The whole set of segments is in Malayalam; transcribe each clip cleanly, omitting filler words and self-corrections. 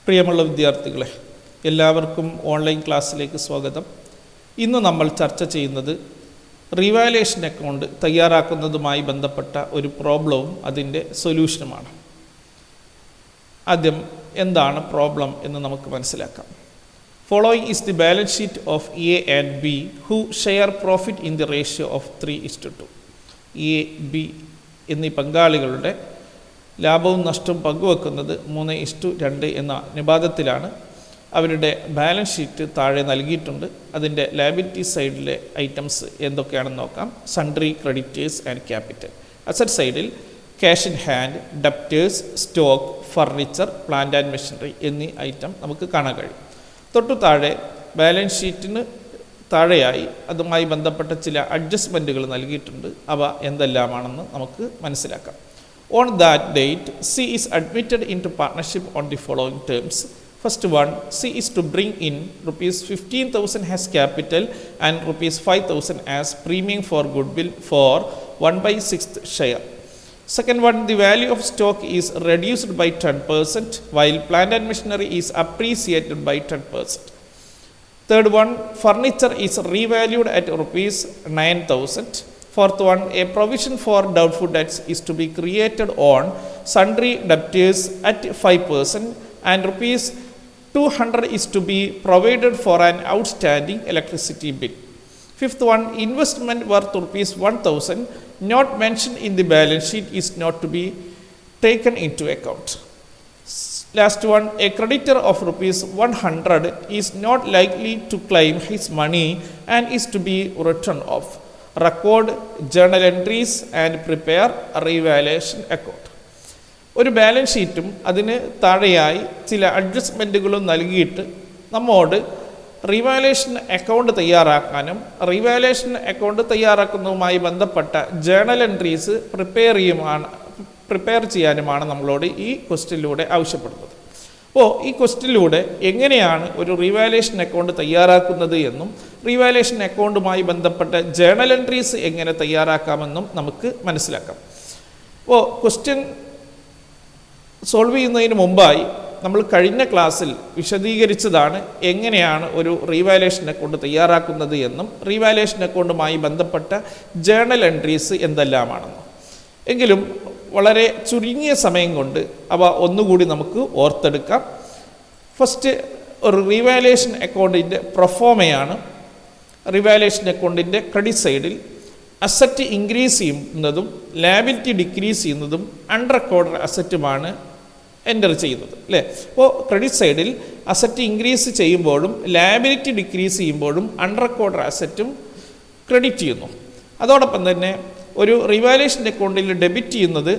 പ്രിയമുള്ള വിദ്യാർത്ഥികളെ, എല്ലാവർക്കും ഓൺലൈൻ ക്ലാസ്സിലേക്ക് സ്വാഗതം. ഇന്ന് നമ്മൾ ചർച്ച ചെയ്യുന്നത് റിവാലുവേഷൻ അക്കൗണ്ട് തയ്യാറാക്കുന്നതുമായി ബന്ധപ്പെട്ട ഒരു പ്രോബ്ലവും അതിൻ്റെ സൊല്യൂഷനുമാണ്. ആദ്യം എന്താണ് പ്രോബ്ലം എന്ന് നമുക്ക് മനസ്സിലാക്കാം. Following is the balance sheet of A and B who share profit in the ratio of 3:2. A B എന്നീ പങ്കാളികളുടെ ലാഭവും നഷ്ടവും പങ്കുവെക്കുന്നത് 3:2 എന്ന അനുപാതത്തിലാണ്. അവരുടെ ബാലൻസ് ഷീറ്റ് താഴെ നൽകിയിട്ടുണ്ട്. അതിൻ്റെ ലയബിലിറ്റി സൈഡിലെ ഐറ്റംസ് എന്തൊക്കെയാണെന്ന് നോക്കാം. Sundry, creditors and capital. Asset സൈഡിൽ cash in hand, debtors, stock, furniture, plant and machinery എന്നീ ഐറ്റം നമുക്ക് കാണാൻ കഴിയും. തൊട്ടു താഴെ ബാലൻസ് ഷീറ്റിന് താഴെയായി അതുമായി ബന്ധപ്പെട്ട ചില അഡ്ജസ്റ്റ്മെൻറ്റുകൾ നൽകിയിട്ടുണ്ട്. അവ എന്തെല്ലാമാണെന്ന് നമുക്ക് മനസ്സിലാക്കാം. On that date, C is admitted into partnership on the following terms. First one, C is to bring in rupees 15,000 as capital and rupees 5,000 as premium for goodwill for 1/6 share. Second one, the value of stock is reduced by 10% while plant and machinery is appreciated by 10%. Third one, furniture is revalued at rupees 9,000. Fourth one, a provision for doubtful debts is to be created on sundry debtors at 5% and rupees 200 is to be provided for an outstanding electricity bill. Fifth one, investment worth rupees 1,000 not mentioned in the balance sheet is not to be taken into account. Last one, a creditor of rupees 100 is not likely to claim his money and is to be written off. Record journal entries and prepare revaluation account. ഒരു ബാലൻസ് ഷീറ്റും അതിന് താഴെയായി ചില അഡ്ജസ്റ്റ്മെൻറ്റുകളും നൽകിയിട്ട് നമ്മോട് റിവാലുവേഷൻ അക്കൗണ്ട് തയ്യാറാക്കാനും റിവാലുവേഷൻ അക്കൗണ്ട് തയ്യാറാക്കുന്നതുമായി ബന്ധപ്പെട്ട ജേണൽ എൻട്രീസ് പ്രിപ്പയർ ചെയ്യാനുമാണ് നമ്മളോട് ഈ ക്വസ്റ്റ്യനിലൂടെ ആവശ്യപ്പെടുന്നത്. അപ്പോൾ ഈ ക്വസ്റ്റ്യനിലൂടെ എങ്ങനെയാണ് ഒരു റിവാലുവേഷൻ അക്കൗണ്ട് തയ്യാറാക്കുന്നത് എന്നും റിവാലുവേഷൻ അക്കൗണ്ടുമായി ബന്ധപ്പെട്ട ജേണൽ എൻട്രീസ് എങ്ങനെ തയ്യാറാക്കാമെന്നും നമുക്ക് മനസ്സിലാക്കാം. അപ്പോൾ ക്വസ്റ്റ്യൻ സോൾവ് ചെയ്യുന്നതിന് മുമ്പായി നമ്മൾ കഴിഞ്ഞ ക്ലാസ്സിൽ വിശദീകരിച്ചതാണ് എങ്ങനെയാണ് ഒരു റിവാലുവേഷൻ അക്കൗണ്ട് തയ്യാറാക്കുന്നത് എന്നും റിവാലുവേഷൻ അക്കൗണ്ടുമായി ബന്ധപ്പെട്ട ജേണൽ എൻട്രീസ് എന്തെല്ലാമാണെന്നും. എങ്കിലും വളരെ ചുരുങ്ങിയ സമയം കൊണ്ട് അവ ഒന്നുകൂടി നമുക്ക് ഓർത്തെടുക്കാം. ഫസ്റ്റ്, ഒരു റിവാലുവേഷൻ അക്കൗണ്ടിൻ്റെ പ്രൊഫോമയാണ്. റിവാലുവേഷൻ അക്കൗണ്ടിൻ്റെ ക്രെഡിറ്റ് സൈഡിൽ അസറ്റ് ഇൻക്രീസ് ചെയ്യുന്നതും ലയബിലിറ്റി ഡിക്രീസ് ചെയ്യുന്നതും അൺറെക്കോർഡഡ് അസറ്റുമാണ് എൻ്റർ ചെയ്യുന്നത്, അല്ലേ? അപ്പോൾ ക്രെഡിറ്റ് സൈഡിൽ അസറ്റ് ഇൻക്രീസ് ചെയ്യുമ്പോഴും ലയബിലിറ്റി ഡിക്രീസ് ചെയ്യുമ്പോഴും അൺറെക്കോർഡഡ് അസറ്റും ക്രെഡിറ്റ് ചെയ്യുന്നു. അതോടൊപ്പം തന്നെ ഒരു റിവാലുവേഷൻ അക്കൗണ്ടിൽ ഡെബിറ്റ് ചെയ്യുന്നത്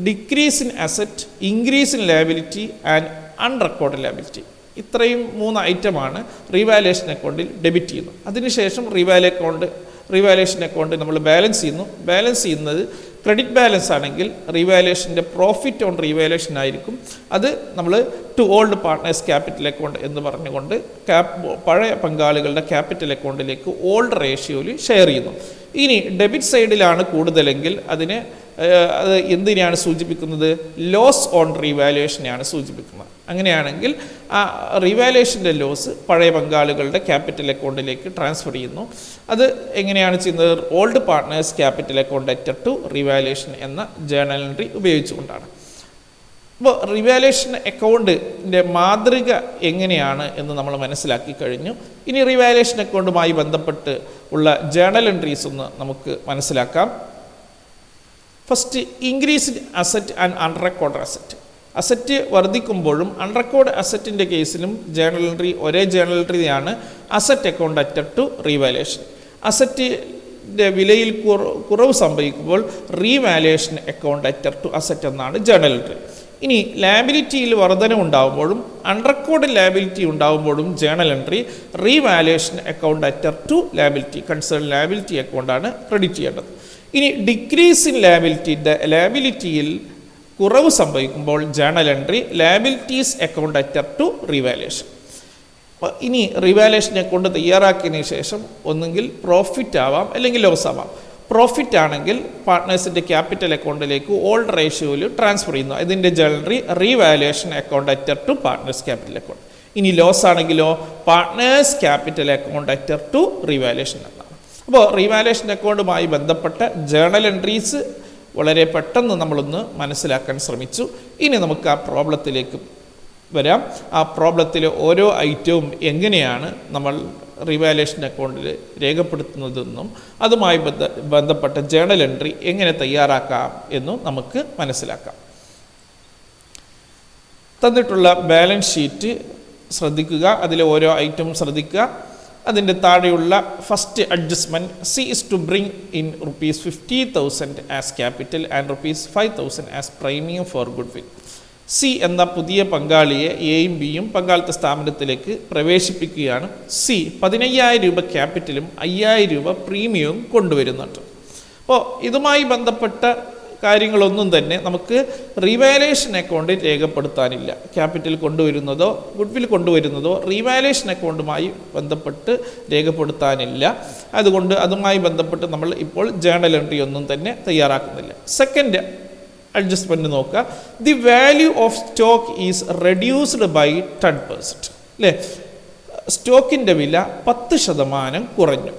decrease in asset, increase in liability and unrecorded liability. ഇത്രയും 3 ഐറ്റമാണ് റിവാലുവേഷൻ അക്കൗണ്ടിൽ ഡെബിറ്റ് ചെയ്യുന്നത്. അതിനുശേഷം റിവാലുവേഷൻ അക്കൗണ്ട് നമ്മൾ ബാലൻസ് ചെയ്യുന്നു. ബാലൻസ് ചെയ്യുന്നത് ക്രെഡിറ്റ് ബാലൻസ് ആണെങ്കിൽ റിവാലുവേഷൻ്റെ പ്രോഫിറ്റ് ഓൺ റിവാലുവേഷൻ ആയിരിക്കും. അത് നമ്മൾ to old partners capital account എന്ന് പറഞ്ഞുകൊണ്ട് പഴയ പങ്കാളികളുടെ ക്യാപിറ്റൽ അക്കൗണ്ടിലേക്ക് ഓൾഡ് റേഷ്യോയിൽ ഷെയർ ചെയ്യുന്നു. ഇനി ഡെബിറ്റ് സൈഡിലാണ് കൂടുതലെങ്കിൽ അത് എന്തിനെയാണ് സൂചിപ്പിക്കുന്നത്? ലോസ് ഓൺ റിവാലുവേഷനെയാണ് സൂചിപ്പിക്കുന്നത്. അങ്ങനെയാണെങ്കിൽ ആ റിവാലുവേഷൻ്റെ ലോസ് പഴയ പങ്കാളികളുടെ ക്യാപിറ്റൽ അക്കൗണ്ടിലേക്ക് ട്രാൻസ്ഫർ ചെയ്യുന്നു. അത് എങ്ങനെയാണ് ചെയ്യുന്നത്? Old partners capital account അറ്റർ to revaluation എന്ന ജേണൽ എൻട്രി ഉപയോഗിച്ചുകൊണ്ടാണ്. അപ്പോൾ റിവാലുവേഷൻ അക്കൗണ്ടിൻ്റെ മാതൃക എങ്ങനെയാണ് എന്ന് നമ്മൾ മനസ്സിലാക്കി കഴിഞ്ഞു. ഇനി റിവാലുവേഷൻ അക്കൗണ്ടുമായി ബന്ധപ്പെട്ട് ഉള്ള ജേണൽ എൻട്രീസ് ഒന്ന് നമുക്ക് മനസ്സിലാക്കാം. First, increase in asset and unrecorded asset. Asset വർദ്ധിക്കുമ്പോഴും അൺറെക്കോർഡ് അസറ്റിൻ്റെ കേസിലും ജേണൽ എൻട്രി ഒരേ ജേണൽ എൻട്രിയാണ്. Asset account അറ്റർ to revaluation. അസറ്റിൻ്റെ വിലയിൽ കുറവ് സംഭവിക്കുമ്പോൾ റീവാലുവേഷൻ അക്കൗണ്ട് അറ്റർ ടു അസറ്റ് എന്നാണ് ജേണൽ എൻട്രി. ഇനി ലയബിലിറ്റിയിൽ വർധന ഉണ്ടാകുമ്പോഴും അൺറെക്കോർഡ് ലയബിലിറ്റി ഉണ്ടാകുമ്പോഴും journal entry revaluation account അറ്റർ to ലയബിലിറ്റി, കൺസേൺ ലയബിലിറ്റി അക്കൗണ്ടാണ് ക്രെഡിറ്റ് ചെയ്യേണ്ടത്. ഇനി ഡിക്രീസ് ഇൻ ലയബിലിറ്റിയിൽ കുറവ് സംഭവിക്കുമ്പോൾ journal entry liabilities account അറ്റർ to revaluation. ഇനി റിവാലുവേഷൻ അക്കൗണ്ട് തയ്യാറാക്കിയതിന് ശേഷം ഒന്നുകിൽ പ്രോഫിറ്റ് ആവാം അല്ലെങ്കിൽ ലോസ് ആവാം. പ്രോഫിറ്റ് ആണെങ്കിൽ പാർട്ട്നേഴ്സിൻ്റെ ക്യാപിറ്റൽ അക്കൗണ്ടിലേക്ക് ഓൾഡ് റേഷ്യോയിൽ ട്രാൻസ്ഫർ ചെയ്യുന്നു. ഇതിൻ്റെ generally revaluation account അറ്റർ to partners capital account. ഇനി ലോസ് ആണെങ്കിലോ partners capital account അറ്റർ to revaluation എന്നാണ്. അപ്പോൾ റീവാലുവേഷൻ അക്കൗണ്ടുമായി ബന്ധപ്പെട്ട ജേണൽ എൻട്രീസ് വളരെ പെട്ടെന്ന് നമ്മളൊന്ന് മനസ്സിലാക്കാൻ ശ്രമിച്ചു. ഇനി നമുക്ക് ആ പ്രോബ്ലത്തിലേക്ക് വരാം. ആ പ്രോബ്ലത്തിലെ ഓരോ ഐറ്റവും എങ്ങനെയാണ് നമ്മൾ റിവാലുവേഷൻ അക്കൗണ്ടിൽ രേഖപ്പെടുത്തുന്നതെന്നും അതുമായി ബന്ധപ്പെട്ട ജേണൽ എൻട്രി എങ്ങനെ തയ്യാറാക്കാം എന്നും നമുക്ക് മനസ്സിലാക്കാം. തന്നിട്ടുള്ള ബാലൻസ് ഷീറ്റ് ശ്രദ്ധിക്കുക, അതിലെ ഓരോ ഐറ്റം ശ്രദ്ധിക്കുക. അതിൻ്റെ താഴെയുള്ള first adjustment, C is to bring in ₹50,000 as capital and ₹5,000 as premium for goodwill. C എന്ന പുതിയ പങ്കാളിയെ എയും ബിയും പങ്കാളിത്ത സ്ഥാപനത്തിലേക്ക് പ്രവേശിപ്പിക്കുകയാണ്. സി 15,000 രൂപ ക്യാപിറ്റലും 5,000 രൂപ പ്രീമിയവും കൊണ്ടുവരുന്നുണ്ട്. അപ്പോൾ ഇതുമായി ബന്ധപ്പെട്ട കാര്യങ്ങളൊന്നും തന്നെ നമുക്ക് റീവാലുവേഷൻ അക്കൗണ്ടിൽ രേഖപ്പെടുത്താനില്ല. ക്യാപിറ്റൽ കൊണ്ടുവരുന്നതോ ഗുഡ്വിൽ കൊണ്ടുവരുന്നതോ റീവാലുവേഷൻ അക്കൗണ്ടുമായി ബന്ധപ്പെട്ട് രേഖപ്പെടുത്താനില്ല. അതുകൊണ്ട് അതുമായി ബന്ധപ്പെട്ട് നമ്മൾ ഇപ്പോൾ ജേണൽ എൻട്രി ഒന്നും തന്നെ തയ്യാറാക്കുന്നില്ല. സെക്കൻഡ് അഡ്ജസ്റ്റ്മെൻറ്റ് നോക്കുക. The value of stock is reduced by 10%. അല്ലേ, സ്റ്റോക്കിൻ്റെ വില 10% കുറഞ്ഞു.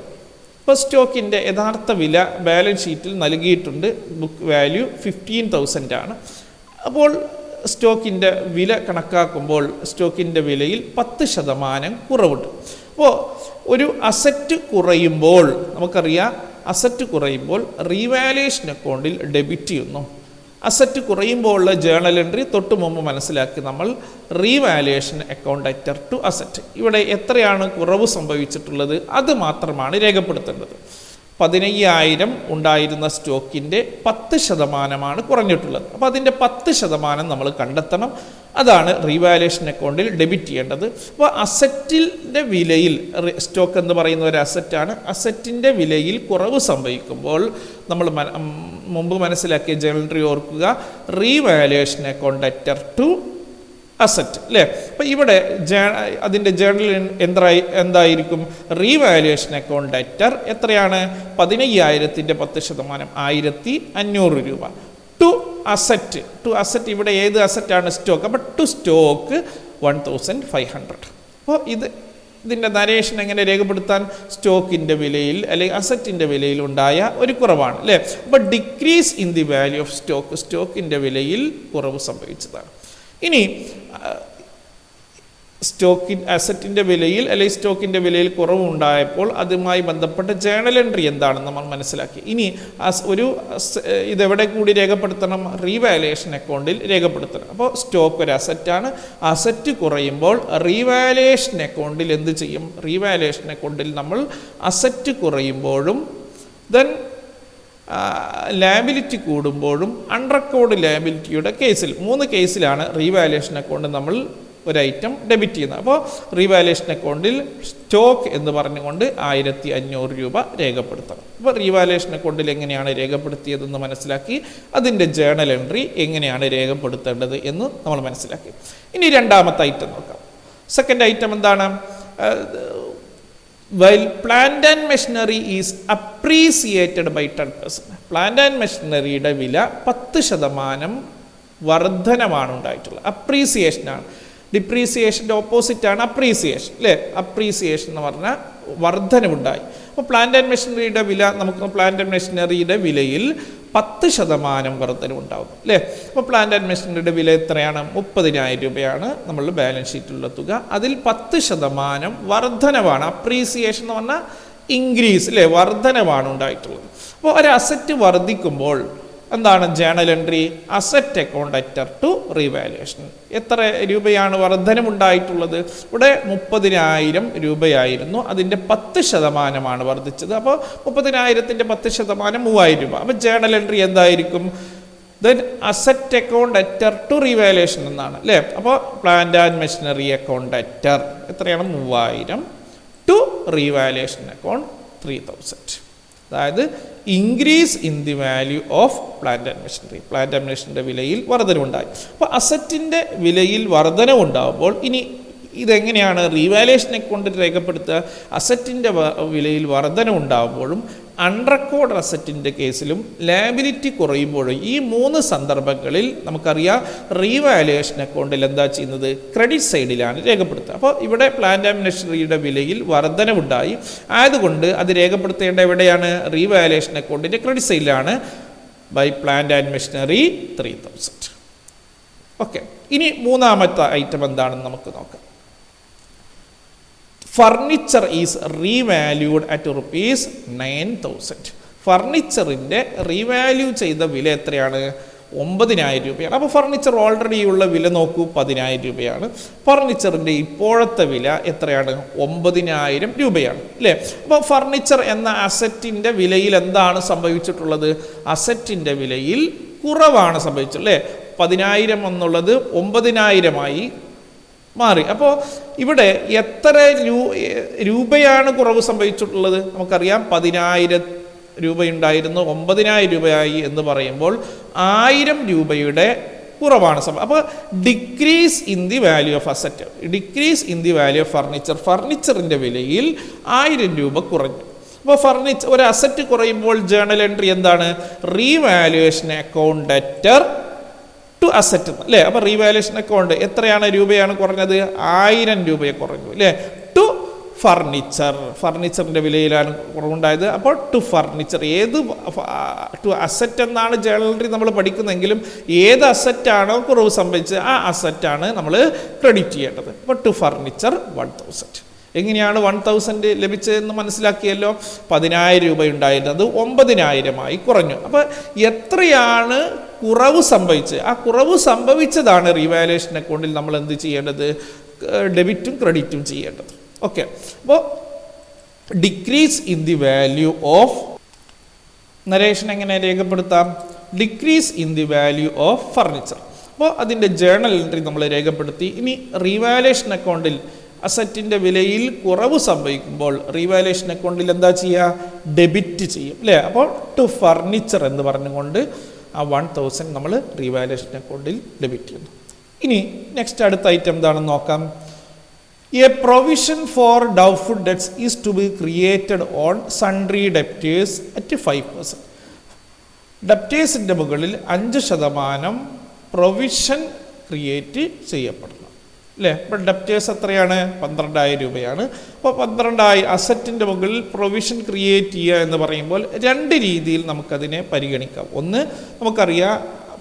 ഇപ്പോൾ സ്റ്റോക്കിൻ്റെ യഥാർത്ഥ വില ബാലൻസ് ഷീറ്റിൽ നൽകിയിട്ടുണ്ട്. ബുക്ക് വാല്യൂ 15,000 ആണ്. അപ്പോൾ സ്റ്റോക്കിൻ്റെ വില കണക്കാക്കുമ്പോൾ സ്റ്റോക്കിൻ്റെ വിലയിൽ 10% കുറവുണ്ട്. അപ്പോൾ ഒരു അസറ്റ് കുറയുമ്പോൾ നമുക്കറിയാം, അസറ്റ് കുറയുമ്പോൾ റീവാലുവേഷൻ അക്കൗണ്ടിൽ ഡെബിറ്റ് ചെയ്യുന്നു. അസറ്റ് കുറയുമ്പോൾ ഉള്ള ജേണൽ എൻട്രി തൊട്ട് മുമ്പ് മനസ്സിലാക്കി നമ്മൾ റീവാലുവേഷൻ അക്കൗണ്ട് അറ്റർ ടു അസറ്റ്. ഇവിടെ എത്രയാണ് കുറവ് സംഭവിച്ചിട്ടുള്ളത് അത് മാത്രമാണ് രേഖപ്പെടുത്തേണ്ടത്. 15,000 ഉണ്ടായിരുന്ന സ്റ്റോക്കിൻ്റെ 10% കുറഞ്ഞിട്ടുള്ളത്. അപ്പോൾ അതിൻ്റെ 10% നമ്മൾ കണ്ടെത്തണം. അതാണ് റീവാലുവേഷൻ അക്കൗണ്ടിൽ ഡെബിറ്റ് ചെയ്യേണ്ടത്. അപ്പോൾ അസറ്റിൻ്റെ വിലയിൽ, സ്റ്റോക്ക് എന്ന് പറയുന്ന ഒരു അസറ്റാണ്, അസറ്റിൻ്റെ വിലയിൽ കുറവ് സംഭവിക്കുമ്പോൾ നമ്മൾ മുമ്പ് മനസ്സിലാക്കിയ ജേണൽ എൻട്രി ഓർക്കുക, റീവാലുവേഷൻ അക്കൗണ്ട് അറ്റർ ടു അസറ്റ്. അല്ലേ, അപ്പോൾ ഇവിടെ അതിൻ്റെ ജേണൽ എന്തായിരിക്കും? റീവാലുവേഷൻ അക്കൗണ്ട് അറ്റർ എത്രയാണ്? 15,000ൻ്റെ 10% 1,500 രൂപ. ടു അസറ്റ്, ടു അസറ്റ് ഇവിടെ ഏത് അസറ്റാണ്? സ്റ്റോക്ക്. അപ്പോൾ ടു സ്റ്റോക്ക് 1,500. അപ്പോൾ ഇതിൻ്റെ നരേഷൻ എങ്ങനെ രേഖപ്പെടുത്താൻ? സ്റ്റോക്കിൻ്റെ വിലയിൽ അല്ലെങ്കിൽ അസറ്റിൻ്റെ വിലയിൽ ഉണ്ടായ ഒരു കുറവാണ്. അല്ലേ, അപ്പോൾ decrease in the value of stock, സ്റ്റോക്കിൻ്റെ വിലയിൽ കുറവ് സംഭവിച്ചതാണ്. ഇനി അസറ്റിൻ്റെ വിലയിൽ അല്ലെങ്കിൽ സ്റ്റോക്കിൻ്റെ വിലയിൽ കുറവുണ്ടായപ്പോൾ അതുമായി ബന്ധപ്പെട്ട ജേണൽ എൻട്രി എന്താണെന്ന് നമ്മൾ മനസ്സിലാക്കി. ഇനി ഇതെവിടെ കൂടി രേഖപ്പെടുത്തണം? റീവാലുവേഷൻ അക്കൗണ്ടിൽ രേഖപ്പെടുത്തണം. അപ്പോൾ സ്റ്റോക്ക് ഒരു അസറ്റാണ്. അസറ്റ് കുറയുമ്പോൾ റീവാലുവേഷൻ അക്കൗണ്ടിൽ എന്ത് ചെയ്യും? റീവാലുവേഷൻ അക്കൗണ്ടിൽ നമ്മൾ അസറ്റ് കുറയുമ്പോഴും ദെൻ ലാബിലിറ്റി കൂടുമ്പോഴും അൺറെക്കോർഡ് ലാബിലിറ്റിയുടെ കേസിൽ 3 കേസിലാണ് റീവാലുവേഷൻ അക്കൗണ്ട് നമ്മൾ ഒരു ഐറ്റം ഡെബിറ്റ് ചെയ്യുന്നത്. അപ്പോൾ റീവാലുവേഷൻ അക്കൗണ്ടിൽ സ്റ്റോക്ക് എന്ന് പറഞ്ഞുകൊണ്ട് 1,500 രൂപ രേഖപ്പെടുത്തണം. അപ്പോൾ റീവാലുവേഷൻ അക്കൗണ്ടിൽ എങ്ങനെയാണ് രേഖപ്പെടുത്തിയതെന്ന് മനസ്സിലാക്കി, അതിൻ്റെ ജേണൽ എൻട്രി എങ്ങനെയാണ് രേഖപ്പെടുത്തേണ്ടത് എന്ന് നമ്മൾ മനസ്സിലാക്കി. ഇനി രണ്ടാമത്തെ ഐറ്റം നോക്കാം. സെക്കൻഡ് ഐറ്റം എന്താണ്? While plant and machinery is appreciated by 10%. Plant and മെഷീനറിയുടെ വില 10% വർധനമാണ് ഉണ്ടായിട്ടുള്ളത്. അപ്രീസിയേഷനാണ്. ഡിപ്രീസിയേഷൻ്റെ ഓപ്പോസിറ്റാണ് അപ്രീസിയേഷൻ. അല്ലേ, അപ്രീസിയേഷൻ എന്ന് പറഞ്ഞാൽ വർധനവുണ്ടായി. അപ്പോൾ പ്ലാന്റ് ആൻഡ് മെഷീനറിയുടെ വില, നമുക്ക് പ്ലാന്റ് ആൻഡ് മെഷീനറിയുടെ വിലയിൽ 10% വർധനവുണ്ടാകും. അല്ലേ, അപ്പോൾ പ്ലാന്റ് ആൻഡ് മെഷീനറിയുടെ വില എത്രയാണ്? 30,000 രൂപയാണ് നമ്മളുടെ ബാലൻസ് ഷീറ്റിലുള്ള തുക. അതിൽ 10% വർധനവാണ്. അപ്രീസിയേഷൻ എന്ന് പറഞ്ഞാൽ ഇൻക്രീസ്, അല്ലേ, വർധനവാണ് ഉണ്ടായിട്ടുള്ളത്. അപ്പോൾ ഒരു അസറ്റ് വർദ്ധിക്കുമ്പോൾ എന്താണ് journal entry? Asset account അറ്റർ to revaluation. എത്ര രൂപയാണ് വർധനമുണ്ടായിട്ടുള്ളത്? ഇവിടെ 30,000 രൂപയായിരുന്നു, അതിൻ്റെ 10% വർദ്ധിച്ചത്. അപ്പോൾ 30,000ൻ്റെ 10% 3,000 രൂപ. അപ്പോൾ ജേണൽ എൻട്രി എന്തായിരിക്കും? Then asset account അറ്റർ to revaluation എന്നാണ്. അല്ലേ, അപ്പോൾ പ്ലാന്റ് ആൻഡ് മെഷീനറി അക്കൗണ്ട് അറ്റർ എത്രയാണ്? 3,000 ടു റീവാലുവേഷൻ അക്കൗണ്ട് 3,000. അതായത് increase in the value of plant and machinery. Plant and മെഷീനറിയുടെ വിലയിൽ വർധനവുണ്ടായി. അപ്പോൾ അസറ്റിൻ്റെ വിലയിൽ വർധനവുണ്ടാകുമ്പോൾ ഇനി ഇതെങ്ങനെയാണ് റീവാലുവേഷൻ അക്കൗണ്ടിൽ രേഖപ്പെടുത്തുക? അസറ്റിൻ്റെ വിലയിൽ വർധനവുണ്ടാകുമ്പോഴും അൺറെക്കോർഡ് അസറ്റിൻ്റെ കേസിലും ലയബിലിറ്റി കുറയുമ്പോഴും ഈ 3 സന്ദർഭങ്ങളിൽ നമുക്കറിയാം റീവാലുവേഷൻ അക്കൗണ്ടിൽ എന്താ ചെയ്യുന്നത്, ക്രെഡിറ്റ് സൈഡിലാണ് രേഖപ്പെടുത്തുക. അപ്പോൾ ഇവിടെ പ്ലാന്റ് ആൻഡ് മെഷീനറിയുടെ വിലയിൽ വർധനവുണ്ടായി, ആയതുകൊണ്ട് അത് രേഖപ്പെടുത്തേണ്ട എവിടെയാണ്, റീവാലുവേഷൻ അക്കൗണ്ടിൻ്റെ ക്രെഡിറ്റ് സൈഡിലാണ്. By plant and machinery 3000. Okay, ഇനി മൂന്നാമത്തെ ഐറ്റം എന്താണെന്ന് നമുക്ക് നോക്കാം. Furniture is revalued at ₹9,000. ഫർണിച്ചറിൻ്റെ റീവാല്യൂ ചെയ്ത വില എത്രയാണ്, 9,000 രൂപയാണ്. അപ്പോൾ ഫർണിച്ചർ ഓൾറെഡി ഉള്ള വില നോക്കൂ, 10,000 രൂപയാണ്. ഫർണിച്ചറിൻ്റെ ഇപ്പോഴത്തെ വില എത്രയാണ്, 9,000 രൂപയാണ് അല്ലേ. അപ്പോൾ ഫർണിച്ചർ എന്ന അസറ്റിൻ്റെ വിലയിൽ എന്താണ് സംഭവിച്ചിട്ടുള്ളത്, അസറ്റിൻ്റെ വിലയിൽ കുറവാണ് സംഭവിച്ചത് അല്ലേ. 10,000 എന്നുള്ളത് 9,000 മാറി. അപ്പോൾ ഇവിടെ എത്ര രൂപയാണ് കുറവ് സംഭവിച്ചിട്ടുള്ളത്, നമുക്കറിയാം 10,000 രൂപയുണ്ടായിരുന്നു, 9,000 രൂപയായി എന്ന് പറയുമ്പോൾ 1000 രൂപയുടെ കുറവാണ് അപ്പോൾ decrease in the value of asset, decrease in the value of furniture, ഫർണിച്ചറിൻ്റെ വിലയിൽ 1000 രൂപ കുറഞ്ഞു. അപ്പോൾ ഒരു അസറ്റ് കുറയുമ്പോൾ ജേണൽ എൻട്രി എന്താണ്, revaluation account debtor to asset അല്ലേ. അപ്പോൾ റീവാലുവേഷൻ അക്കൗണ്ട് എത്രയാണ് രൂപയാണ് കുറഞ്ഞത്, 1000 രൂപയെ കുറഞ്ഞു അല്ലേ. ടു ഫർണിച്ചറിൻ്റെ വിലയിലാണ് കുറവുണ്ടായത്. അപ്പോൾ ടു ഫർണിച്ചർ, ഏത് ടു അസറ്റ് എന്നാണ് ജേണൽ എൻട്രി നമ്മൾ പഠിക്കുന്നതെങ്കിലും ഏത് അസറ്റാണോ കുറവ് സംഭവിച്ചത് ആ അസറ്റാണ് നമ്മൾ ക്രെഡിറ്റ് ചെയ്യേണ്ടത്. അപ്പോൾ ടു ഫർണിച്ചർ 1,000. എങ്ങനെയാണ് 1,000 ലഭിച്ചതെന്ന് മനസ്സിലാക്കിയല്ലോ. 10,000 രൂപ ഉണ്ടായിരുന്നത് 9,000 കുറഞ്ഞു. അപ്പോൾ എത്രയാണ് കുറവ് സംഭവിച്ചത്, ആ കുറവ് സംഭവിച്ചതാണ് റീവാലുവേഷൻ അക്കൗണ്ടിൽ നമ്മൾ എന്ത് ചെയ്യേണ്ടത്, ഡെബിറ്റും ക്രെഡിറ്റും ചെയ്യേണ്ടത്. ഓക്കെ, അപ്പോൾ decrease in the value of, narration എങ്ങനെ രേഖപ്പെടുത്താം, decrease in the value of furniture. അപ്പോൾ അതിൻ്റെ ജേണൽ എൻട്രി നമ്മൾ രേഖപ്പെടുത്തി. ഇനി റീവാലുവേഷൻ അക്കൗണ്ടിൽ അസറ്റിൻ്റെ വിലയിൽ കുറവ് സംഭവിക്കുമ്പോൾ റീവാലുവേഷൻ അക്കൗണ്ടിൽ എന്താ ചെയ്യുക, ഡെബിറ്റ് ചെയ്യും അല്ലേ. അപ്പോൾ ടു ഫർണിച്ചർ എന്ന് പറഞ്ഞുകൊണ്ട് ആ 1,000 നമ്മൾ റീവാലുവേഷൻ അക്കൗണ്ടിൽ ഡെബിറ്റ് ചെയ്യുന്നു. ഇനി നെക്സ്റ്റ് അടുത്ത ഐറ്റം എന്താണെന്ന് നോക്കാം. A provision for doubtful debts is to be created on sundry debtors at 5%. ഡെപ്റ്റേഴ്സിൻ്റെ മുകളിൽ 5% പ്രൊവിഷൻ ക്രിയേറ്റ് ചെയ്യപ്പെടുന്നു അല്ലേ. ഇപ്പോൾ ഡെപ്റ്റേഴ്സ് എത്രയാണ്, 12,000 രൂപയാണ്. അപ്പോൾ 12,000 അസറ്റിൻ്റെ മുകളിൽ പ്രൊവിഷൻ ക്രിയേറ്റ് ചെയ്യുക എന്ന് പറയുമ്പോൾ 2 രീതിയിൽ നമുക്കതിനെ പരിഗണിക്കാം. ഒന്ന്, നമുക്കറിയാം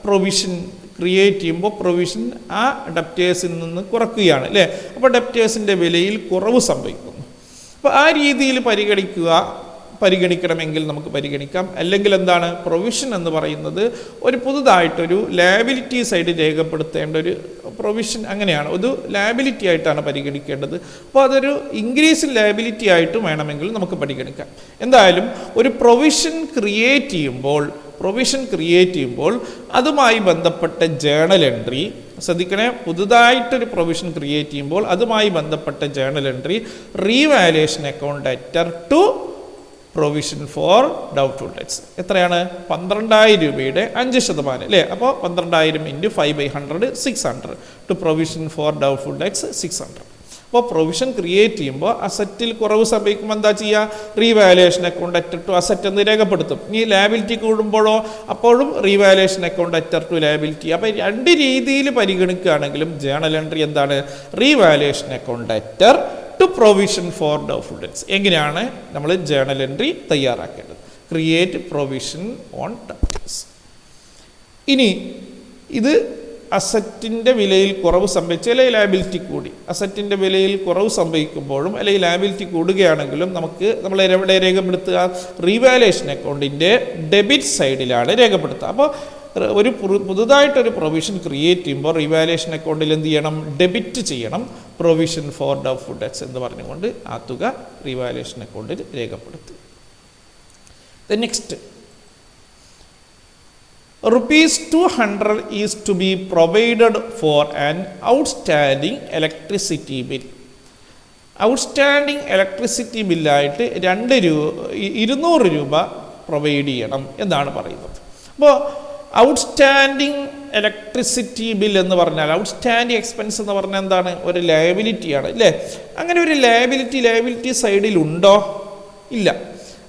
പ്രൊവിഷൻ ക്രിയേറ്റ് ചെയ്യുമ്പോൾ പ്രൊവിഷൻ ആ ഡെപ്റ്റേഴ്സിൽ നിന്ന് കുറയ്ക്കുകയാണ് അല്ലേ. അപ്പോൾ ഡെപ്റ്റേഴ്സിൻ്റെ വിലയിൽ കുറവ് സംഭവിക്കുന്നു. അപ്പോൾ ആ രീതിയിൽ പരിഗണിക്കണമെങ്കിൽ നമുക്ക് പരിഗണിക്കാം. അല്ലെങ്കിൽ എന്താണ്, പ്രൊവിഷൻ എന്ന് പറയുന്നത് ഒരു പുതുതായിട്ടൊരു ലയബിലിറ്റി സൈഡ് രേഖപ്പെടുത്തേണ്ട ഒരു പ്രൊവിഷൻ, അങ്ങനെയാണ് ഒരു ലയബിലിറ്റി ആയിട്ടാണ് പരിഗണിക്കേണ്ടത്. അപ്പോൾ അതൊരു ഇൻക്രീസ് ലയബിലിറ്റി ആയിട്ട് വേണമെങ്കിൽ നമുക്ക് പരിഗണിക്കാം. എന്തായാലും ഒരു പ്രൊവിഷൻ ക്രിയേറ്റ് ചെയ്യുമ്പോൾ അതുമായി ബന്ധപ്പെട്ട ജേണൽ എൻട്രി ശ്രദ്ധിക്കണേ. പുതുതായിട്ടൊരു പ്രൊവിഷൻ ക്രിയേറ്റ് ചെയ്യുമ്പോൾ അതുമായി ബന്ധപ്പെട്ട journal entry revaluation account debtor to provision for doubtful debts എത്രയാണ്, 12,000 രൂപയുടെ 5% അല്ലേ. അപ്പോൾ 12,000 × 5/100 600 to provision for doubtful debts 600. അപ്പോൾ പ്രൊവിഷൻ ക്രിയേറ്റ് ചെയ്യുമ്പോൾ അസറ്റിൽ കുറവ് സംഭവിക്കുമ്പോൾ എന്താ ചെയ്യുക, revaluation account debtor to asset എന്ന് രേഖപ്പെടുത്തും. ഇനി ലയബിലിറ്റി കൂടുമ്പോഴോ അപ്പോഴും revaluation account debtor to liability. അപ്പോൾ 2 രീതിയിൽ പരിഗണിക്കുകയാണെങ്കിലും ജേണൽ എൻട്രി എന്താണ്, revaluation account debtor to provision for doubtful debts. എങ്ങനെയാണ് നമ്മൾ ജേണൽ എൻട്രി തയ്യാറാക്കേണ്ടത്, ക്രിയേറ്റ് പ്രൊവിഷൻ ഓൺ ഡെപ്റ്റേഴ്സ്. ഇനി ഇത് അസറ്റിൻ്റെ വിലയിൽ കുറവ് സംഭവിച്ചു അല്ലെങ്കിൽ ലയബിലിറ്റി കൂടി, അസറ്റിൻ്റെ വിലയിൽ കുറവ് സംഭവിക്കുമ്പോഴും അല്ലെങ്കിൽ ലയബിലിറ്റി കൂടുകയാണെങ്കിലും നമ്മൾ എവിടെ രേഖപ്പെടുത്തുക, റീവാലുവേഷൻ അക്കൗണ്ടിൻ്റെ ഡെബിറ്റ് സൈഡിലാണ് രേഖപ്പെടുത്തുക. അപ്പോൾ ഒരു പുതുതായിട്ടൊരു പ്രൊവിഷൻ ക്രിയേറ്റ് ചെയ്യുമ്പോൾ റീവാലുവേഷൻ അക്കൗണ്ടിൽ എന്ത് ചെയ്യണം, ഡെബിറ്റ് ചെയ്യണം പ്രൊവിഷൻ ഫോർ ഡൗട്ട്ഫുൾ ഡെറ്റ്സ് എന്ന് പറഞ്ഞുകൊണ്ട് ആ തുക റീവാലുവേഷൻ അക്കൗണ്ടിൽ രേഖപ്പെടുത്തും. Next, ₹200 is to be provided for an outstanding electricity bill. Outstanding electricity ബില്ലായിട്ട് 200 രൂപ പ്രൊവൈഡ് ചെയ്യണം എന്നാണ് പറയുന്നത്. അപ്പോൾ ഔട്ട്സ്റ്റാൻഡിങ് ഇലക്ട്രിസിറ്റി ബിൽ എന്ന് പറഞ്ഞാൽ ഔട്ട്സ്റ്റാൻഡിങ് എക്സ്പെൻസ് എന്ന് പറഞ്ഞാൽ എന്താണ്, ഒരു ലയബിലിറ്റിയാണ് അല്ലേ. അങ്ങനെ ഒരു ലയബിലിറ്റി സൈഡിൽ ഉണ്ടോ, ഇല്ല.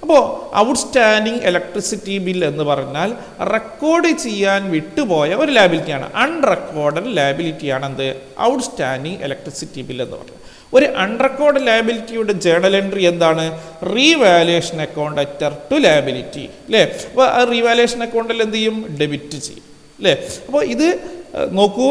അപ്പോൾ ഔട്ട്സ്റ്റാൻഡിങ് ഇലക്ട്രിസിറ്റി ബിൽ എന്ന് പറഞ്ഞാൽ റെക്കോർഡ് ചെയ്യാൻ വിട്ടുപോയ ഒരു ലാബിലിറ്റിയാണ്. അൺറെക്കോർഡഡ് ലാബിലിറ്റിയാണ് എന്ത് ഔട്ട്സ്റ്റാൻഡിങ് ഇലക്ട്രിസിറ്റി ബിൽ എന്ന് പറഞ്ഞാൽ. ഒരു അൺറെക്കോർഡ് ലാബിലിറ്റിയുടെ ജേണൽ എൻട്രി എന്താണ്? റീവാലുവേഷൻ അക്കൗണ്ട് അറ്റർ ടു ലാബിലിറ്റി അല്ലേ. അപ്പോൾ ആ റീവാലുവേഷൻ അക്കൗണ്ടിൽ എന്ത് ചെയ്യും? ഡെബിറ്റ് ചെയ്യും അല്ലേ. അപ്പോൾ ഇത് നോക്കൂ,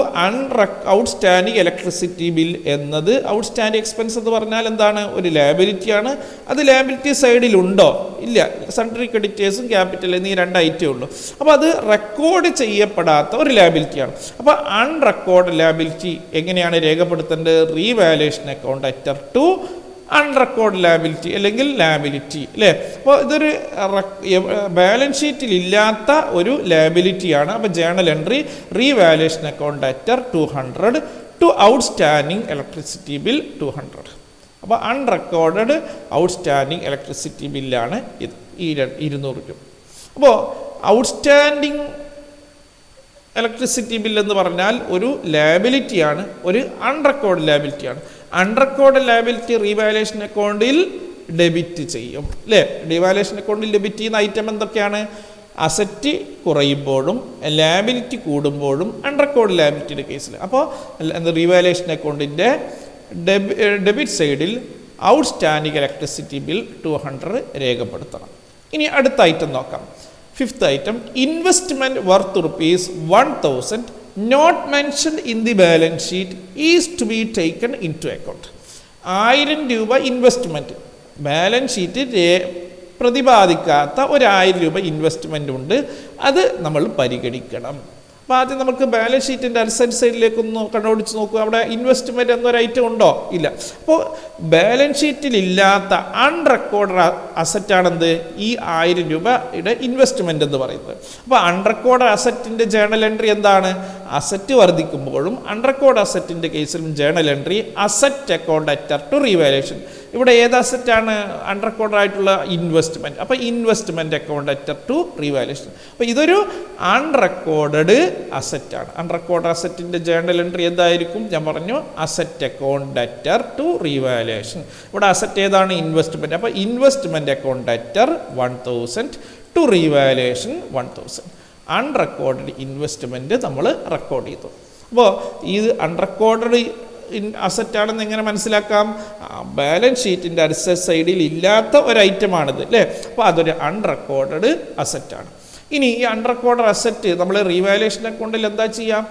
ഔട്ട്സ്റ്റാൻഡിങ് ഇലക്ട്രിസിറ്റി ബിൽ എന്നത് ഔട്ട്സ്റ്റാൻഡിങ് എക്സ്പെൻസ് എന്ന് പറഞ്ഞാൽ എന്താണ്? ഒരു ലാബിലിറ്റിയാണ്. അത് ലാബിലിറ്റി സൈഡിലുണ്ടോ? ഇല്ല. സൺട്രി ക്രെഡിറ്റേഴ്സും ക്യാപിറ്റൽ എന്നീ 2 ഐറ്റമേ ഉള്ളൂ. അപ്പോൾ അത് റെക്കോർഡ് ചെയ്യപ്പെടാത്ത ഒരു ലാബിലിറ്റിയാണ്. അപ്പോൾ അൺറെക്കോർഡ് ലാബിലിറ്റി എങ്ങനെയാണ് രേഖപ്പെടുത്തേണ്ടത്? Revaluation account അറ്റർ to unrecorded liability അല്ലെങ്കിൽ ലാബിലിറ്റി അല്ലേ. അപ്പോൾ ഇതൊരു ബാലൻസ് ഷീറ്റിൽ ഇല്ലാത്ത ഒരു ലാബിലിറ്റിയാണ്. അപ്പോൾ journal entry revaluation account debtor 200 to outstanding electricity bill 200. അപ്പോൾ അൺറെക്കോർഡഡ് ഔട്ട്സ്റ്റാൻഡിങ് ഇലക്ട്രിസിറ്റി ബില്ലാണ് ഇത്, ഈ 200 രൂപ. അപ്പോൾ ഔട്ട്സ്റ്റാൻഡിങ് ഇലക്ട്രിസിറ്റി ബിൽ എന്ന് പറഞ്ഞാൽ ഒരു ലാബിലിറ്റിയാണ്, ഒരു അൺറെക്കോർഡ് ലാബിലിറ്റിയാണ്. അൺറെക്കോർഡ് ലാബിലിറ്റി റീവാലുവേഷൻ അക്കൗണ്ടിൽ ഡെബിറ്റ് ചെയ്യും അല്ലേ. റീവാലുവേഷൻ അക്കൗണ്ടിൽ ഡെബിറ്റ് ചെയ്യുന്ന ഐറ്റം എന്തൊക്കെയാണ്? അസറ്റ് കുറയുമ്പോഴും ലാബിലിറ്റി കൂടുമ്പോഴും അൺറെക്കോർഡ് ലാബിലിറ്റിയുടെ കേസിൽ. അപ്പോൾ റീവാലുവേഷൻ അക്കൗണ്ടിൻ്റെ ഡെബിറ്റ് സൈഡിൽ ഔട്ട്സ്റ്റാൻഡിങ് ഇലക്ട്രിസിറ്റി ബിൽ 200 രേഖപ്പെടുത്തണം. ഇനി അടുത്ത ഐറ്റം നോക്കാം. 5th item, investment worth ₹1,000 not mentioned in the balance sheet is to be taken into account. 1000 രൂപ ഇൻവെസ്റ്റ്മെൻറ്റ് ബാലൻസ് ഷീറ്റ് പ്രതിപാദിക്കാത്ത 1000 രൂപ ഇൻവെസ്റ്റ്മെൻ്റ് ഉണ്ട്, അത് നമ്മൾ പരിഗണിക്കണം. അപ്പോൾ ആദ്യം നമുക്ക് ബാലൻസ് ഷീറ്റിൻ്റെ അസറ്റ് സൈഡിലേക്കൊന്ന് കണ്ണോടിച്ച് നോക്കുക. അവിടെ ഇൻവെസ്റ്റ്മെൻറ്റ് എന്നൊരു ഐറ്റം ഉണ്ടോ? ഇല്ല. അപ്പോൾ ബാലൻസ് ഷീറ്റിലില്ലാത്ത അൺറെക്കോർഡ് അസറ്റാണെന്ത്? ഈ 1000 രൂപയുടെ ഇൻവെസ്റ്റ്മെൻ്റ് എന്ന് പറയുന്നത്. അപ്പോൾ അൺറെക്കോർഡ് അസറ്റിൻ്റെ ജേണൽ എൻട്രി എന്താണ്? അസറ്റ് വർദ്ധിക്കുമ്പോഴും അൺറെക്കോർഡ് അസറ്റിൻ്റെ കേസിലും journal entry asset account അറ്റർ to revaluation. ഇവിടെ ഏത് അസറ്റാണ്? അൺറെക്കോർഡ് ആയിട്ടുള്ള ഇൻവെസ്റ്റ്മെൻറ്റ്. അപ്പോൾ ഇൻവെസ്റ്റ്മെൻറ്റ് അക്കൗണ്ട് അറ്റർ ടു റീവാലുവേഷൻ. അപ്പോൾ ഇതൊരു അൺറെക്കോർഡഡ് അസറ്റാണ്. അൺറെക്കോർഡ് അസറ്റിൻ്റെ ജേണൽ എൻട്രി എന്തായിരിക്കും? ഞാൻ പറഞ്ഞു അസറ്റ് അക്കൗണ്ട് അറ്റർ ടു റീവാലുവേഷൻ. ഇവിടെ അസറ്റ് ഏതാണ്? ഇൻവെസ്റ്റ്മെൻറ്റ്. അപ്പോൾ investment account debtor 1000 to revaluation 1000. Unrecorded investment നമ്മൾ റെക്കോർഡ് ചെയ്തു. അപ്പോൾ ഇത് അൺറെക്കോർഡഡ് അസറ്റാണെന്ന് എങ്ങനെ മനസ്സിലാക്കാം? ബാലൻസ് ഷീറ്റിൻ്റെ അസറ്റ് സൈഡിൽ ഇല്ലാത്ത ഒരു ഐറ്റമാണിത് അല്ലേ. അപ്പോൾ അതൊരു അൺറെക്കോർഡഡ് അസറ്റാണ്. ഇനി ഈ അൺറെക്കോർഡഡ് അസറ്റ് നമ്മൾ റീവാലുവേഷൻ അക്കൗണ്ടിൽ എന്താ ചെയ്യാം?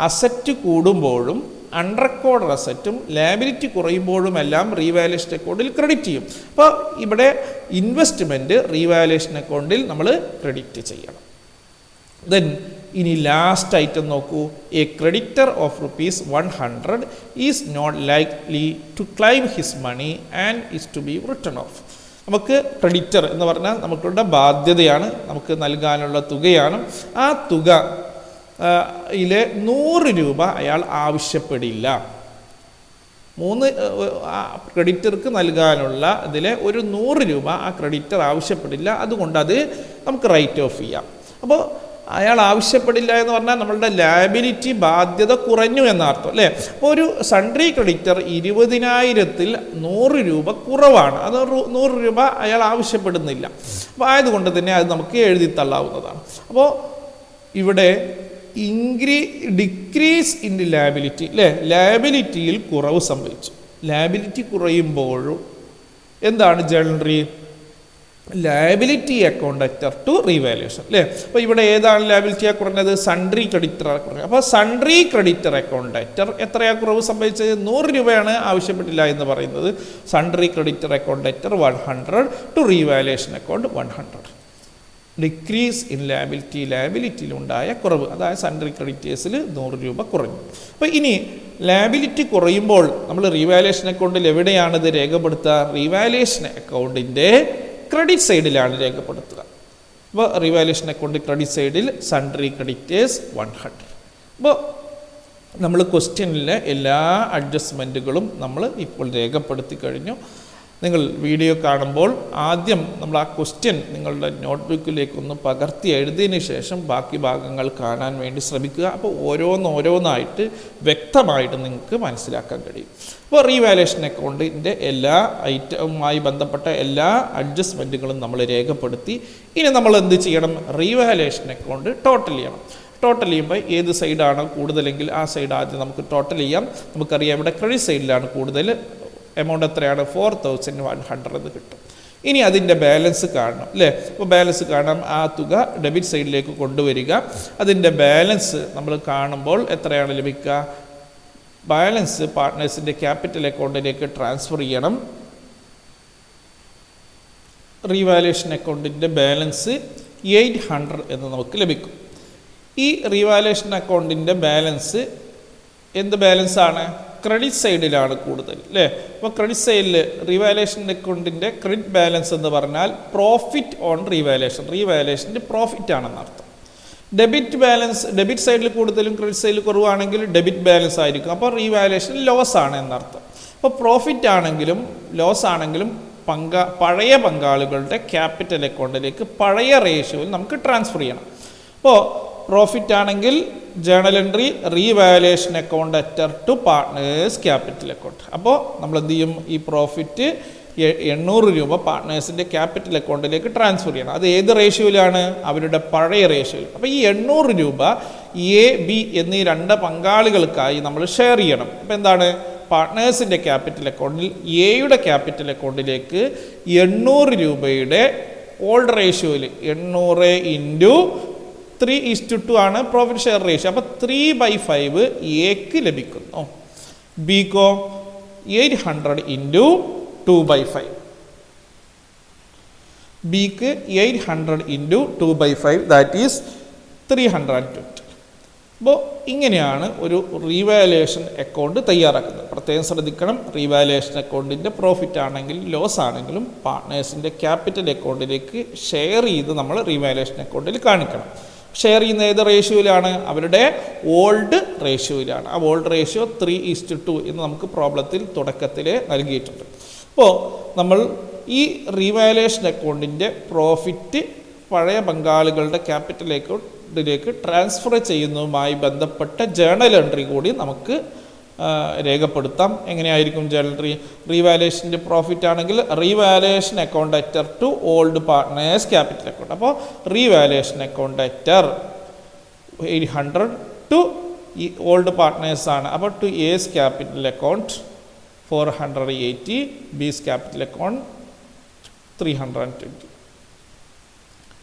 അസറ്റ് കൂടുമ്പോഴും അൺറെക്കോർഡഡ് അസറ്റും ലാബിലിറ്റി കുറയുമ്പോഴും എല്ലാം റീവാലുവേഷൻ അക്കൗണ്ടിൽ ക്രെഡിറ്റ് ചെയ്യും. അപ്പോൾ ഇവിടെ ഇൻവെസ്റ്റ്മെൻറ്റ് റീവാലുവേഷൻ അക്കൗണ്ടിൽ നമ്മൾ ക്രെഡിറ്റ് ചെയ്യണം. ദെൻ ഇനി ലാസ്റ്റ് ഐറ്റം നോക്കൂ. A creditor of ₹100 is not likely to claim his money and is to be written off. നമുക്ക് ക്രെഡിറ്റർ എന്ന് പറഞ്ഞാൽ നമുക്കുള്ള ബാധ്യതയാണ്, നമുക്ക് നൽകാനുള്ള തുകയാണ്. ആ തുക യിലെ 100 രൂപ അയാൾ ആവശ്യപ്പെടില്ല. 3 ക്രെഡിറ്റർക്ക് നൽകാനുള്ള ഇതിലെ ഒരു 100 രൂപ ആ ക്രെഡിറ്റർ ആവശ്യപ്പെടില്ല. അതുകൊണ്ട് അത് നമുക്ക് റൈറ്റ് ഓഫ് ചെയ്യാം. അപ്പോൾ അയാൾ ആവശ്യപ്പെടില്ല എന്ന് പറഞ്ഞാൽ നമ്മളുടെ ലാബിലിറ്റി ബാധ്യത കുറഞ്ഞു എന്നർത്ഥം അല്ലേ. അപ്പോൾ ഒരു സൺട്രി ക്രെഡിറ്റർ 20,000-ൽ 100 രൂപ കുറവാണ്, അത് 100 രൂപ അയാൾ ആവശ്യപ്പെടുന്നില്ല. അപ്പോൾ ആയതുകൊണ്ട് തന്നെ അത് നമുക്ക് എഴുതി തള്ളാവുന്നതാണ്. അപ്പോൾ ഇവിടെ ഡിക്രീസ് ഇൻ ദി ലാബിലിറ്റി അല്ലേ, ലാബിലിറ്റിയിൽ കുറവ് സംഭവിച്ചു. ലാബിലിറ്റി കുറയുമ്പോഴും എന്താണ് journal entry? Liability account അറ്റർ to revaluation അല്ലേ. അപ്പോൾ ഇവിടെ ഏതാണ് ലാബിലിറ്റിയാ കുറഞ്ഞത്? സൺട്രി ക്രെഡിറ്റർ കുറഞ്ഞത്. അപ്പോൾ സൺട്രി ക്രെഡിറ്റർ അക്കൗണ്ട് അറ്റർ എത്രയാ കുറവ് സംഭവിച്ചത്? 100 രൂപയാണ് ആവശ്യപ്പെട്ടില്ല എന്ന് പറയുന്നത്. Sundry creditor account debtor 100 to revaluation account 100. Decrease in liability, ലാബിലിറ്റിയിലുണ്ടായ കുറവ്, അതായത് സൺട്രി ക്രെഡിറ്റേഴ്സിൽ 100 രൂപ കുറഞ്ഞു. അപ്പോൾ ഇനി ലാബിലിറ്റി കുറയുമ്പോൾ നമ്മൾ റീവാലുവേഷൻ അക്കൗണ്ടിൽ എവിടെയാണിത് രേഖപ്പെടുത്തുക? റീവാലുവേഷൻ അക്കൗണ്ടിൻ്റെ ക്രെഡിറ്റ് സൈഡിലാണ് രേഖപ്പെടുത്തുക. അപ്പോൾ റീവാലുവേഷൻ അക്കൗണ്ട് ക്രെഡിറ്റ് സൈഡിൽ സൺട്രി ക്രെഡിറ്റേഴ്സ് 100. അപ്പോൾ നമ്മൾ ക്വസ്റ്റ്യനിലെ എല്ലാ അഡ്ജസ്റ്റ്മെൻറ്റുകളും നമ്മൾ ഇപ്പോൾ രേഖപ്പെടുത്തി കഴിഞ്ഞു. നിങ്ങൾ വീഡിയോ കാണുമ്പോൾ ആദ്യം നമ്മൾ ആ ക്വസ്റ്റ്യൻ നിങ്ങളുടെ നോട്ട്ബുക്കിലേക്കൊന്ന് പകർത്തി എഴുതിയതിന് ശേഷം ബാക്കി ഭാഗങ്ങൾ കാണാൻ വേണ്ടി ശ്രമിക്കുക. അപ്പോൾ ഓരോന്നായിട്ട് വ്യക്തമായിട്ട് നിങ്ങൾക്ക് മനസ്സിലാക്കാൻ കഴിയും. അപ്പോൾ റീവാലുവേഷൻ അക്കൗണ്ടിൻ്റെ എല്ലാ ഐറ്റവുമായി ബന്ധപ്പെട്ട എല്ലാ അഡ്ജസ്റ്റ്മെൻറ്റുകളും നമ്മൾ രേഖപ്പെടുത്തി. ഇനി നമ്മൾ എന്ത് ചെയ്യണം? റീവാലുവേഷൻ അക്കൗണ്ട് ടോട്ടൽ ചെയ്യണം. ടോട്ടൽ ചെയ്യുമ്പോൾ ഏത് സൈഡാണോ കൂടുതലെങ്കിൽ ആ സൈഡ് ആദ്യം നമുക്ക് ടോട്ടൽ ചെയ്യാം. നമുക്കറിയാം ഇവിടെ ക്രെഡിറ്റ് സൈഡിലാണ് കൂടുതൽ. എമൗണ്ട് എത്രയാണ്? 4100 എന്ന് കിട്ടും. ഇനി അതിൻ്റെ ബാലൻസ് കാണണം അല്ലേ? അപ്പോൾ ബാലൻസ് കാണാൻ ആ തുക ഡെബിറ്റ് സൈഡിലേക്ക് കൊണ്ടുവരിക. അതിൻ്റെ ബാലൻസ് നമ്മൾ കാണുമ്പോൾ എത്രയാണ് ലഭിക്കുക? ബാലൻസ് പാർട്ട്നേഴ്സിൻ്റെ ക്യാപിറ്റൽ അക്കൗണ്ടിലേക്ക് ട്രാൻസ്ഫർ ചെയ്യണം. റീവാലുവേഷൻ അക്കൗണ്ടിൻ്റെ ബാലൻസ് 800 എന്ന് നമുക്ക് ലഭിക്കും. ഈ റീവാലുവേഷൻ അക്കൗണ്ടിൻ്റെ ബാലൻസ് എന്ത് ബാലൻസാണ്? ക്രെഡിറ്റ് സൈഡിലാണ് കൂടുതൽ അല്ലേ? അപ്പോൾ ക്രെഡിറ്റ് സൈഡിൽ റീവാലുവേഷൻ അക്കൗണ്ടിൻ്റെ ക്രെഡിറ്റ് ബാലൻസ് എന്ന് പറഞ്ഞാൽ പ്രോഫിറ്റ് ഓൺ റീവാലുവേഷൻ്റെ പ്രോഫിറ്റ് ആണെന്ന് അർത്ഥം. ഡെബിറ്റ് ബാലൻസ് ഡെബിറ്റ് സൈഡിൽ കൂടുതലും ക്രെഡിറ്റ് സൈഡിൽ കുറവാണെങ്കിൽ ഡെബിറ്റ് ബാലൻസ് ആയിരിക്കും. അപ്പോൾ റീവാലുവേഷൻ ലോസ് ആണ് എന്നർത്ഥം. അപ്പോൾ പ്രോഫിറ്റ് ആണെങ്കിലും ലോസ് ആണെങ്കിലും പഴയ പങ്കാളികളുടെ ക്യാപിറ്റൽ അക്കൗണ്ടിലേക്ക് പഴയ റേഷ്യോയിൽ നമുക്ക് ട്രാൻസ്ഫർ ചെയ്യണം. അപ്പോൾ പ്രോഫിറ്റ് ആണെങ്കിൽ journal entry revaluation account അറ്റർ to partners capital account. അപ്പോൾ നമ്മൾ എന്ത് ചെയ്യും? ഈ പ്രോഫിറ്റ് 800 രൂപ പാർട്ട്നേഴ്സിൻ്റെ ക്യാപിറ്റൽ അക്കൗണ്ടിലേക്ക് ട്രാൻസ്ഫർ ചെയ്യണം. അത് ഏത് റേഷ്യോയിലാണ്? അവരുടെ പഴയ റേഷ്യോയിൽ. അപ്പോൾ ഈ 800 രൂപ എ ബി എന്നീ 2 പങ്കാളികൾക്കായി നമ്മൾ ഷെയർ ചെയ്യണം. അപ്പോൾ എന്താണ്? പാർട്ട്നേഴ്സിൻ്റെ ക്യാപിറ്റൽ അക്കൗണ്ടിൽ എയുടെ ക്യാപിറ്റൽ അക്കൗണ്ടിലേക്ക് 800 രൂപയുടെ ഓൾഡ് റേഷ്യോയിൽ 800 ഇൻറ്റു 3:2 ആണ് പ്രോഫിറ്റ് ഷെയർ റേഷ്യോ. അപ്പോൾ 3/5 എക്ക് ലഭിക്കുന്നു. ബിക്കോ 800 ഇൻറ്റു 2/5. ബിക്ക് 800 ഇൻറ്റു 2/5 ദാറ്റ് ഈസ് 320. അപ്പോൾ ഇങ്ങനെയാണ് ഒരു റീവാലുവേഷൻ അക്കൗണ്ട് തയ്യാറാക്കുന്നത്. പ്രത്യേകം ശ്രദ്ധിക്കണം, റീവാലുവേഷൻ അക്കൗണ്ടിൻ്റെ പ്രോഫിറ്റ് ആണെങ്കിലും ലോസ് ആണെങ്കിലും പാർട്ട്നേഴ്സിൻ്റെ ക്യാപിറ്റൽ അക്കൗണ്ടിലേക്ക് ഷെയർ ചെയ്ത് നമ്മൾ റീവാലുവേഷൻ അക്കൗണ്ടിൽ കാണിക്കണം. ഷെയർ ചെയ്യുന്ന ഏത് റേഷ്യോയിലാണ്? അവരുടെ ഓൾഡ് റേഷ്യോയിലാണ്. ആ ഓൾഡ് റേഷ്യോ 3:2 എന്ന് നമുക്ക് പ്രോബ്ലത്തിൽ തുടക്കത്തിൽ നൽകിയിട്ടുണ്ട്. അപ്പോൾ നമ്മൾ ഈ റീവാലുവേഷൻ അക്കൗണ്ടിൻ്റെ പ്രോഫിറ്റ് പഴയ പങ്കാളികളുടെ ക്യാപിറ്റൽ അക്കൗണ്ടിലേക്ക് ട്രാൻസ്ഫർ ചെയ്യുന്നതുമായി ബന്ധപ്പെട്ട ജേണൽ എൻട്രി കൂടി നമുക്ക് രേഖപ്പെടുത്താം. എങ്ങനെയായിരിക്കും ജേണൽ എൻട്രി? റീവാലുവേഷൻ്റെ പ്രോഫിറ്റ് ആണെങ്കിൽ revaluation account അറ്റർ to old partners capital account. അപ്പോൾ റീവാലുവേഷൻ അക്കൗണ്ട് അറ്റർ 800 ടു ഈ ഓൾഡ് പാർട്ട്നേഴ്സ് ആണ്. അപ്പോൾ to A's capital account 480, B's capital account 320.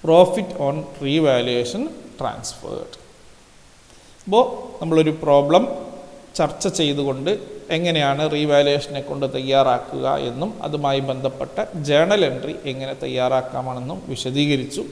Profit on revaluation transferred. അപ്പോൾ നമ്മളൊരു പ്രോബ്ലം ചർച്ച ചെയ്തുകൊണ്ട് എങ്ങനെയാണ് റീവാലുവേഷൻ അക്കൗണ്ട് തയ്യാറാക്കുക എന്നും അതുമായി ബന്ധപ്പെട്ട ജേണൽ എൻട്രി എങ്ങനെ തയ്യാറാക്കാമെന്നും വിശദീകരിച്ചു.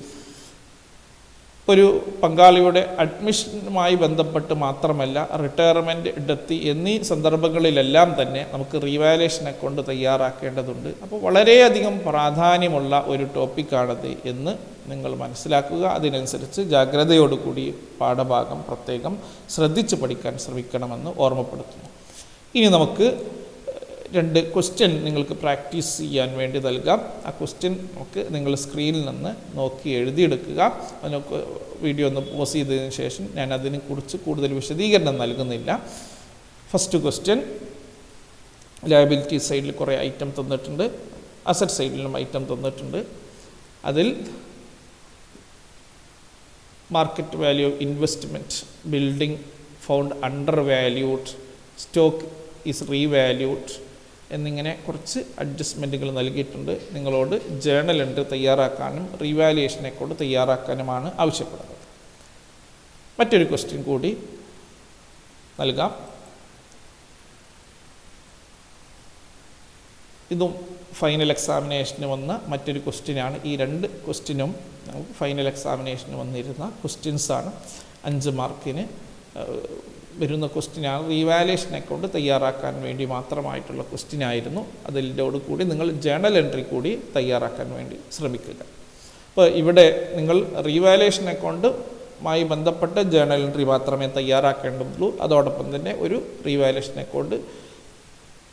ഒരു പങ്കാളിയുടെ അഡ്മിഷനുമായി ബന്ധപ്പെട്ട് മാത്രമല്ല, റിട്ടയർമെൻറ്റ്, ഡെത്ത് എന്നീ സന്ദർഭങ്ങളിലെല്ലാം തന്നെ നമുക്ക് റീവാലുവേഷൻ അക്കൗണ്ട് തയ്യാറാക്കേണ്ടതുണ്ട്. അപ്പോൾ വളരെയധികം പ്രാധാന്യമുള്ള ഒരു ടോപ്പിക്കാണത് എന്ന് നിങ്ങൾ മനസ്സിലാക്കുക. അതിനനുസരിച്ച് ജാഗ്രതയോടുകൂടി പാഠഭാഗം പ്രത്യേകം ശ്രദ്ധിച്ച് പഠിക്കാൻ ശ്രമിക്കണമെന്ന് ഓർമ്മപ്പെടുത്തുന്നു. ഇനി നമുക്ക് 2 ക്വസ്റ്റ്യൻ നിങ്ങൾക്ക് പ്രാക്ടീസ് ചെയ്യാൻ വേണ്ടി നൽകാം. ആ ക്വസ്റ്റ്യൻ നമുക്ക് നിങ്ങൾ സ്ക്രീനിൽ നിന്ന് നോക്കി എഴുതിയെടുക്കുക. അതിനൊക്കെ വീഡിയോ ഒന്ന് പോസ് ചെയ്തതിന് ശേഷം ഞാൻ അതിനെക്കുറിച്ച് കൂടുതൽ വിശദീകരണം നൽകുന്നില്ല. ഫസ്റ്റ് ക്വസ്റ്റ്യൻ, ലയബിലിറ്റി സൈഡിൽ കുറേ ഐറ്റം തന്നിട്ടുണ്ട്, അസറ്റ് സൈഡിലും ഐറ്റം തന്നിട്ടുണ്ട്. അതിൽ market value of investment, building found under valued, stock is revalued എന്നിങ്ങനെ കുറച്ച് അഡ്ജസ്റ്റ്മെൻറ്റുകൾ നൽകിയിട്ടുണ്ട്. നിങ്ങളോട് ജേണൽ എൻട്രി തയ്യാറാക്കാനും റീവാലുവേഷൻ അക്കൗണ്ട് തയ്യാറാക്കാനുമാണ് ആവശ്യപ്പെടുന്നത്. മറ്റൊരു ക്വസ്റ്റ്യൻ കൂടി നൽകാം. ഇതും ഫൈനൽ എക്സാമിനേഷന് വന്ന മറ്റൊരു ക്വസ്റ്റ്യനാണ്. ഈ 2 ക്വസ്റ്റ്യനും നമുക്ക് ഫൈനൽ എക്സാമിനേഷന് വന്നിരുന്ന ക്വസ്റ്റ്യൻസാണ്. 5 മാർക്കിന് വരുന്ന ക്വസ്റ്റ്യനാണ്. റീവാലുവേഷൻ അക്കൗണ്ട് തയ്യാറാക്കാൻ വേണ്ടി മാത്രമായിട്ടുള്ള ക്വസ്റ്റ്യനായിരുന്നു. അതിലോട് കൂടി നിങ്ങൾ ജേണൽ എൻട്രി കൂടി തയ്യാറാക്കാൻ വേണ്ടി ശ്രമിക്കുക. അപ്പോൾ ഇവിടെ നിങ്ങൾ റീവാലുവേഷൻ അക്കൗണ്ടുമായി ബന്ധപ്പെട്ട ജേണൽ എൻട്രി മാത്രമേ തയ്യാറാക്കേണ്ടതുള്ളൂ. അതോടൊപ്പം തന്നെ ഒരു റീവാലുവേഷൻ അക്കൗണ്ട്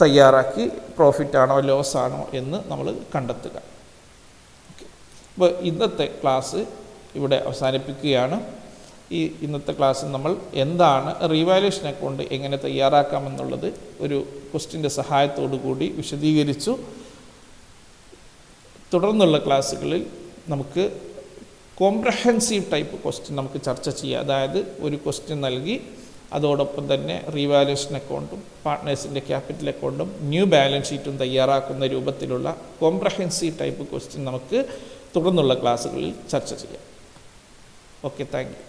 തയ്യാറാക്കി പ്രോഫിറ്റാണോ ലോസ് ആണോ എന്ന് നമ്മൾ കണ്ടെത്തുക. അപ്പോൾ ഇന്നത്തെ ക്ലാസ് ഇവിടെ അവസാനിപ്പിക്കുകയാണ്. ഇന്നത്തെ ക്ലാസ്സിൽ നമ്മൾ എന്താണ് റീവാലുവേഷൻ അക്കൗണ്ട് എങ്ങനെ തയ്യാറാക്കാമെന്നുള്ളത് ഒരു ക്വസ്റ്റ്യൻ്റെ സഹായത്തോടു കൂടി വിശദീകരിച്ചു. തുടർന്നുള്ള ക്ലാസ്സുകളിൽ നമുക്ക് കോംപ്രഹെൻസീവ് ടൈപ്പ് ക്വസ്റ്റ്യൻ നമുക്ക് ചർച്ച ചെയ്യാം. അതായത് ഒരു ക്വസ്റ്റ്യൻ നൽകി അതോടൊപ്പം തന്നെ റീവാലുവേഷൻ അക്കൗണ്ടും പാർട്ട്നേഴ്സിൻ്റെ ക്യാപിറ്റൽ അക്കൗണ്ടും ന്യൂ ബാലൻസ് ഷീറ്റും തയ്യാറാക്കുന്ന രൂപത്തിലുള്ള കോംപ്രഹെൻസീവ് ടൈപ്പ് ക്വസ്റ്റ്യൻ നമുക്ക് തുടർന്നുള്ള ക്ലാസ്സുകളിൽ ചർച്ച ചെയ്യാം. Okay, thank you.